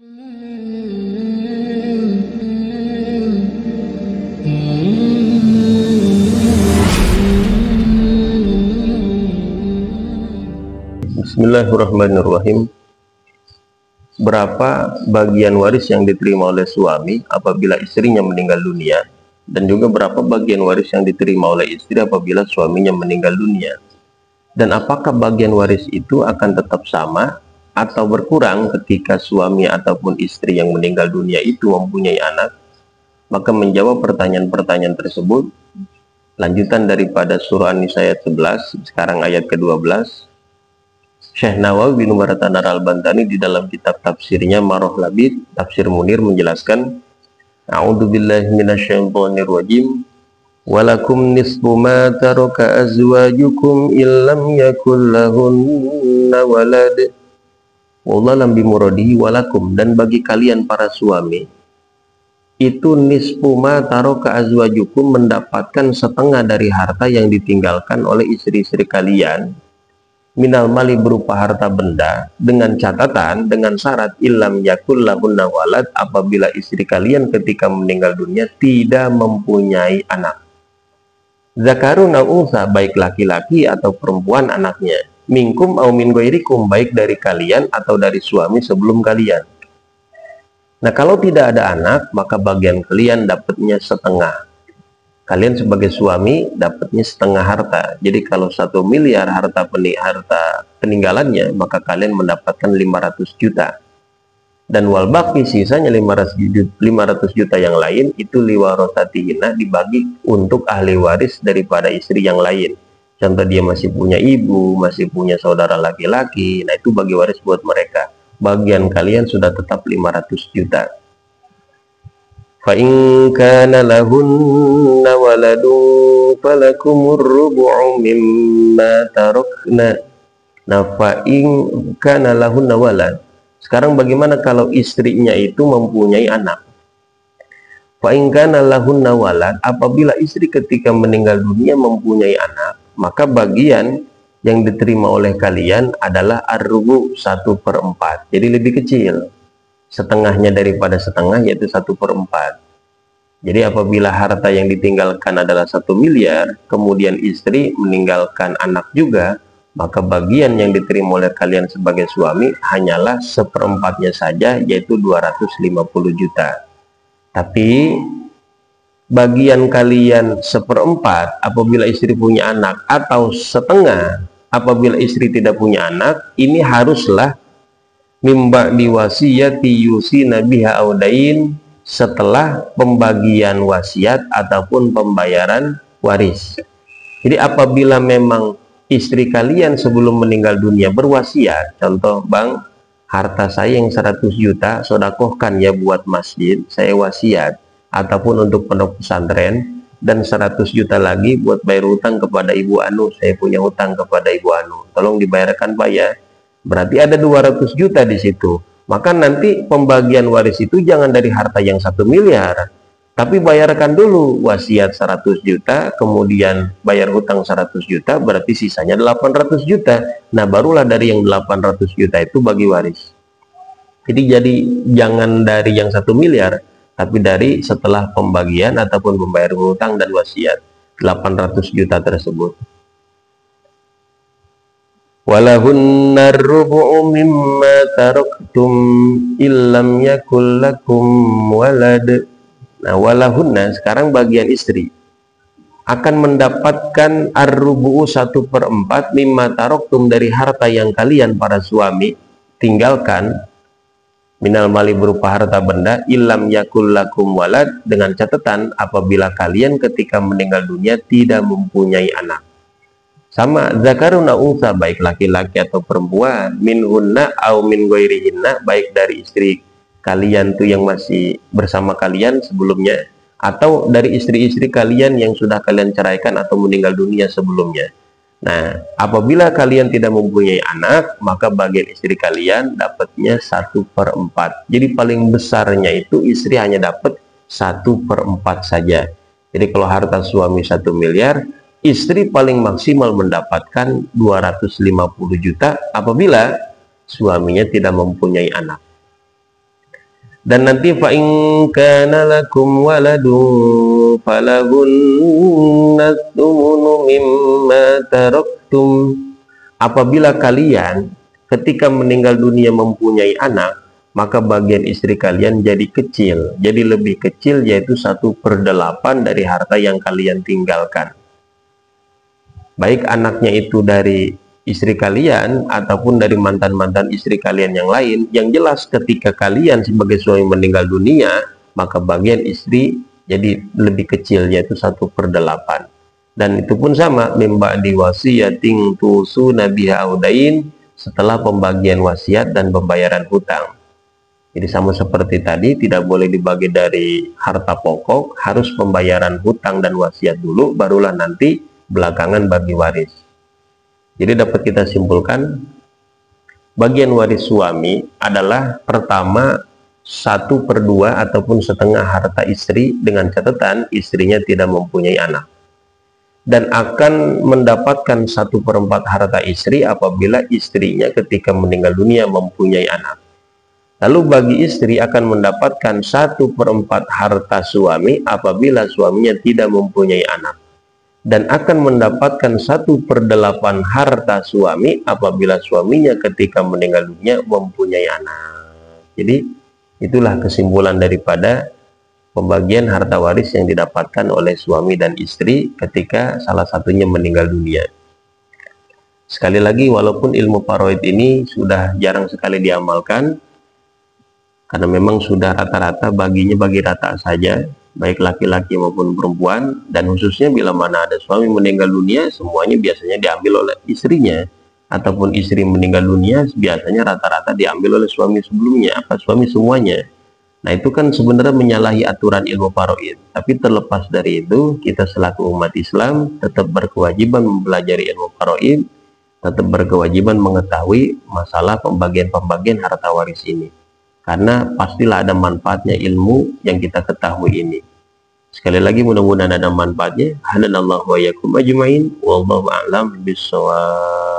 Bismillahirrahmanirrahim. Berapa bagian waris yang diterima oleh suami apabila istrinya meninggal dunia, dan juga berapa bagian waris yang diterima oleh istri apabila suaminya meninggal dunia, dan apakah bagian waris itu akan tetap sama atau berkurang ketika suami ataupun istri yang meninggal dunia itu mempunyai anak. Maka menjawab pertanyaan-pertanyaan tersebut lanjutan daripada surah An-Nisa ayat 11, sekarang ayat ke-12. Syekh Nawawi bin Mubaratan Al-Bantani di dalam kitab tafsirnya Maroh Labid Tafsir Munir menjelaskan, A'udzubillahi minasyaitonirrajim, walakum nisfu ma taraka azwajukum illam yakul lahunna walad. Wallahu bimuradihi walakum, dan bagi kalian para suami itu nisfu ma taraka azwajukum, mendapatkan setengah dari harta yang ditinggalkan oleh istri-istri kalian, minal mali berupa harta benda, dengan catatan, dengan syarat illam yakul lahunna walad, apabila istri kalian ketika meninggal dunia tidak mempunyai anak. Zakarun au unsa, baik laki-laki atau perempuan anaknya, minkum au min ghairikum, baik dari kalian atau dari suami sebelum kalian. Nah, kalau tidak ada anak, maka bagian kalian dapatnya setengah. Kalian sebagai suami dapatnya setengah harta. Jadi kalau 1 miliar harta peninggalannya, maka kalian mendapatkan 500 juta. Dan wal baqi, sisanya 500 juta yang lain itu liwarosatihina, dibagi untuk ahli waris daripada istri yang lain. Contoh, dia masih punya ibu, masih punya saudara laki-laki, nah itu bagi waris buat mereka. Bagian kalian sudah tetap 500 juta. Fa in kana lahunna waladun falakumur rubu'u mimma tarakna. Nah, fa in kana lahunna walad. Sekarang bagaimana kalau istrinya itu mempunyai anak? Fa in kana lahunna walad, apabila istri ketika meninggal dunia mempunyai anak, maka bagian yang diterima oleh kalian adalah ar-rubu', 1/4. Jadi lebih kecil. Setengahnya daripada setengah, yaitu 1/4. Jadi apabila harta yang ditinggalkan adalah 1 miliar, kemudian istri meninggalkan anak juga, maka bagian yang diterima oleh kalian sebagai suami hanyalah 1/4-nya saja, yaitu 250 juta. Tapi bagian kalian 1/4 apabila istri punya anak, atau setengah apabila istri tidak punya anak, ini haruslah mimba diwasiyati yusina biha audain, setelah pembagian wasiat ataupun pembayaran waris. Jadi apabila memang istri kalian sebelum meninggal dunia berwasiat, contoh, bang, harta saya yang 100 juta sodakohkan ya buat masjid, saya wasiat, ataupun untuk pondok pesantren, dan 100 juta lagi buat bayar utang kepada Ibu Anu, saya punya utang kepada Ibu Anu, tolong dibayarkan Pak ya. Berarti ada 200 juta di situ. Maka nanti pembagian waris itu jangan dari harta yang 1 miliar, tapi bayarkan dulu wasiat 100 juta, kemudian bayar hutang 100 juta, berarti sisanya 800 juta. Nah, barulah dari yang 800 juta itu bagi waris. Jadi jangan dari yang 1 miliar, tapi dari setelah pembagian ataupun pembayaran hutang dan wasiat, 800 juta tersebut. Walahunna rubu'u mimma taraktum illam yakul lakum walad. Nah, walahunna, sekarang bagian istri akan mendapatkan ar-rubu'u 1/4 mimma taraktum, dari harta yang kalian para suami tinggalkan, minal mali berupa harta benda, illam yakul lakum walad, dengan catatan apabila kalian ketika meninggal dunia tidak mempunyai anak. Sama zakaruna unsa, baik laki-laki atau perempuan, minhunna au min ghairihinna, baik dari istri kalian tuh yang masih bersama kalian sebelumnya, atau dari istri-istri kalian yang sudah kalian ceraikan atau meninggal dunia sebelumnya. Nah, apabila kalian tidak mempunyai anak, maka bagian istri kalian dapatnya 1/4. Jadi paling besarnya itu istri hanya dapat 1/4 saja. Jadi kalau harta suami 1 miliar, istri paling maksimal mendapatkan 250 juta apabila suaminya tidak mempunyai anak. Dan nanti fa in kana lakum waladun falahunna tsumunu mimma taraktum. Apabila kalian ketika meninggal dunia mempunyai anak, maka bagian istri kalian jadi kecil, jadi lebih kecil, yaitu 1/8 dari harta yang kalian tinggalkan. Baik anaknya itu dari istri kalian ataupun dari mantan-mantan istri kalian yang lain. Yang jelas ketika kalian sebagai suami meninggal dunia, maka bagian istri jadi lebih kecil, yaitu 1/8. Dan itu pun sama, mimba diwasiyatin tusu nabiha audain, setelah pembagian wasiat dan pembayaran hutang. Jadi sama seperti tadi, tidak boleh dibagi dari harta pokok, harus pembayaran hutang dan wasiat dulu, barulah nanti belakangan bagi waris. Jadi dapat kita simpulkan, bagian waris suami adalah pertama 1/2 ataupun setengah harta istri, dengan catatan istrinya tidak mempunyai anak, dan akan mendapatkan 1/4 harta istri apabila istrinya ketika meninggal dunia mempunyai anak. Lalu bagi istri akan mendapatkan 1/4 harta suami apabila suaminya tidak mempunyai anak, dan akan mendapatkan 1/8 harta suami apabila suaminya ketika meninggal dunia mempunyai anak. Jadi itulah kesimpulan daripada pembagian harta waris yang didapatkan oleh suami dan istri ketika salah satunya meninggal dunia. Sekali lagi, walaupun ilmu faraid ini sudah jarang sekali diamalkan, karena memang sudah rata-rata baginya bagi rata saja, baik laki-laki maupun perempuan, dan khususnya bila mana ada suami meninggal dunia, semuanya biasanya diambil oleh istrinya, ataupun istri meninggal dunia biasanya rata-rata diambil oleh suami sebelumnya, suami semuanya. Nah, itu kan sebenarnya menyalahi aturan ilmu faraid. Tapi terlepas dari itu, kita selaku umat Islam tetap berkewajiban mempelajari ilmu faraid, tetap berkewajiban mengetahui masalah pembagian harta waris ini. Karena pastilah ada manfaatnya ilmu yang kita ketahui ini. Sekali lagi, mudah-mudahan ada manfaatnya. Hadanallahu wa iyyakum ajmain. Wallahu a'lam bishawab.